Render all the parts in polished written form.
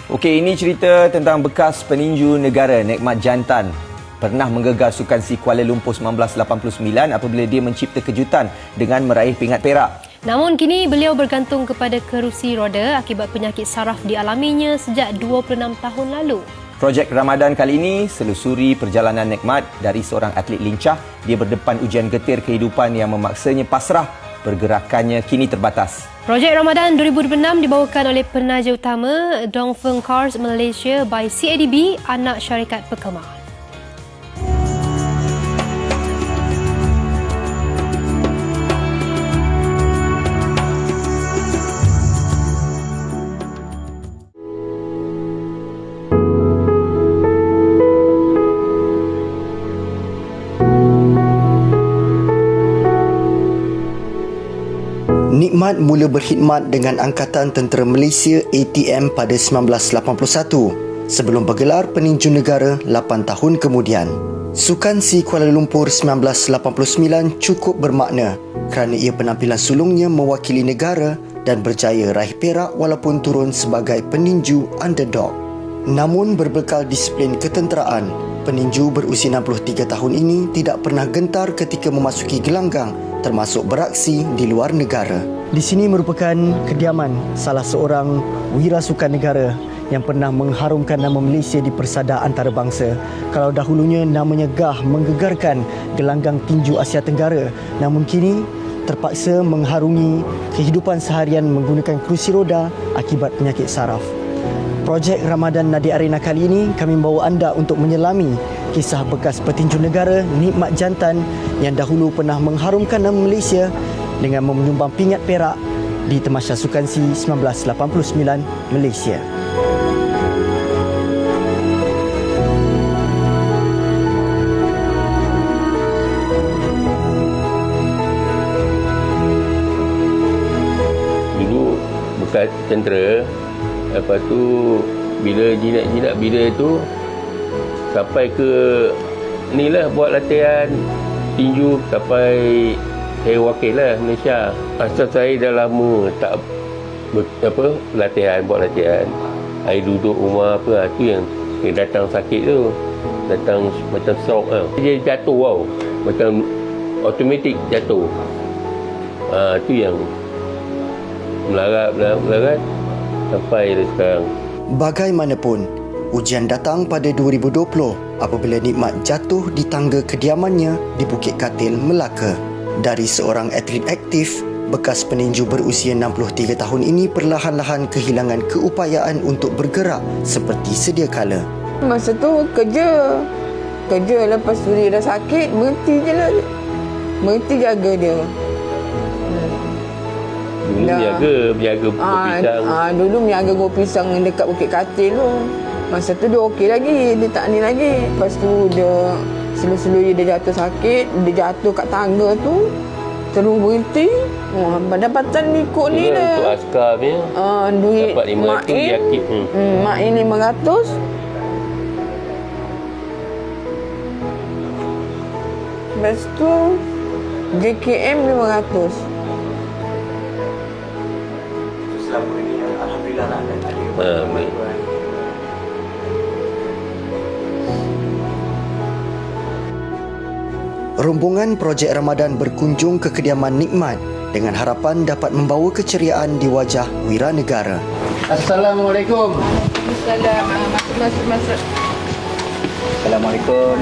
Okey, ini cerita tentang bekas peninju negara Nikmat Jantan. Pernah menggegar Sukan Si Kuala Lumpur 1989 apabila dia mencipta kejutan dengan meraih pingat perak. Namun kini beliau bergantung kepada kerusi roda akibat penyakit saraf dialaminya sejak 26 tahun lalu. Projek Ramadan kali ini selusuri perjalanan Nikmat dari seorang atlet lincah. Dia berdepan ujian getir kehidupan yang memaksanya pasrah. Pergerakannya kini terbatas. Projek Ramadan 2006 dibawakan oleh penaja utama Dongfeng Cars Malaysia by CADB, anak syarikat Pekemar. Nikmat mula berkhidmat dengan Angkatan Tentera Malaysia ATM pada 1981 sebelum bergelar peninju negara 8 tahun kemudian. Sukan Si Kuala Lumpur 1989 cukup bermakna kerana ia penampilan sulungnya mewakili negara dan berjaya raih perak walaupun turun sebagai peninju underdog. Namun berbekal disiplin ketenteraan, peninju berusia 63 tahun ini tidak pernah gentar ketika memasuki gelanggang termasuk beraksi di luar negara. Di sini merupakan kediaman salah seorang wirasukan negara yang pernah mengharumkan nama Malaysia di persada antarabangsa. Kalau dahulunya namanya Gah menggegarkan gelanggang tinju Asia Tenggara, namun kini terpaksa mengharungi kehidupan seharian menggunakan kerusi roda akibat penyakit saraf. Projek Ramadan Nadi Arena kali ini kami membawa anda untuk menyelami kisah bekas petinju negara Nikmat Jantan yang dahulu pernah mengharumkan nama Malaysia dengan menyumbang pingat perak di Tamasya Sukan Si 1989 Malaysia. Dulu bekas tentera, lepas tu bila jinak-jinak bila tu sampai ke ni lah buat latihan tinju sampai saya wakil lah Malaysia. Asal saya dah lama tak buat latihan. Saya duduk rumah apa tu yang datang sakit tu. Datang macam stroke lah. Dia jatuh tau. Macam automatik jatuh. Tu yang melarat sampai sekarang. Bagaimanapun, ujian datang pada 2020 apabila Nikmat jatuh di tangga kediamannya di Bukit Katil, Melaka. Dari seorang atlet aktif, bekas peninju berusia 63 tahun ini perlahan-lahan kehilangan keupayaan untuk bergerak seperti sedia kala. Masa tu kerja lepas tu dia dah sakit, berhenti je lah. Berhenti jaga dia. Dulu berjaga pokok pisang. Dulu berjaga pokok pisang dekat Bukit Katil tu. Masa tu dia okey lagi, dia tak ni lagi. Lepas tu dia selu-selu dia jatuh sakit, dia jatuh kat tangga tu, terus berhenti. Pendapatan ikut ni dah. Untuk askar punya. Duit dapat 500 yakin. Mak ini 500. Lepas tu JKM 500. Selama ini alhamdulillah lah Baik. Rombongan Projek Ramadan berkunjung ke kediaman Nikmat dengan harapan dapat membawa keceriaan di wajah wiranegara. Assalamualaikum. Masuk. Assalamualaikum.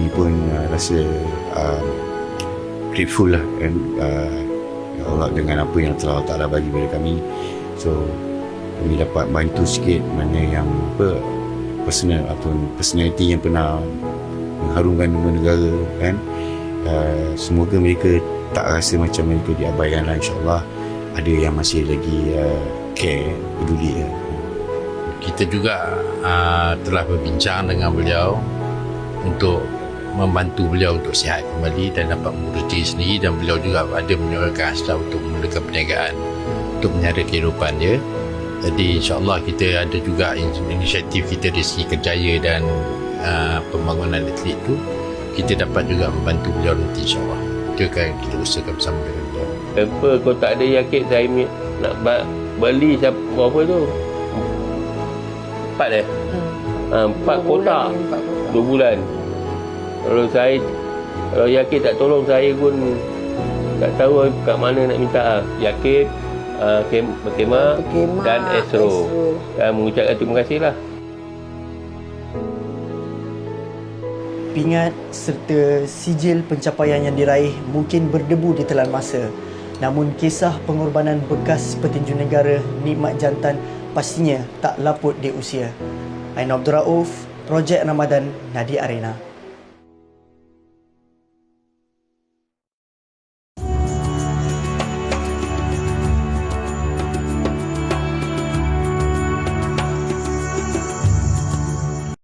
Ini pun rasa grateful lah kan, ya Allah dengan apa yang telah Allah Ta'ala bagi kepada kami. So kami dapat bantu sikit mana yang personal ataupun personality yang pernah mengharumkan nama negara kan. Semoga mereka tak rasa macam mereka diabaikan lah. InsyaAllah ada yang masih lagi care, peduli. Kita juga telah berbincang dengan beliau untuk membantu beliau untuk sihat kembali dan dapat mengurus diri sendiri, dan beliau juga ada menyuarakan hasrat untuk memulakan perniagaan untuk menyara kehidupan dia. Jadi insyaAllah kita ada juga inisiatif kita dari segi kerjaya dan pembangunan atlet tu, kita dapat juga membantu beliau nanti insyaAllah. Itu akan kita usahakan bersama dengan beliau. Apa kau tak ada yakin saya nak beli berapa tu? 4 4 kotak 2 bulan. Kalau yakin tak tolong saya pun tak tahu kat mana nak minta. Yakin Berkemah dan Esro. Dan mengucapkan terima kasihlah. Pingat serta sijil pencapaian yang diraih mungkin berdebu di telan masa. Namun kisah pengorbanan bekas petinju negara Nikmat Jantan pastinya tak laput di usia. Ain Abdul Rauf, Projek Ramadan, Nadi Arena.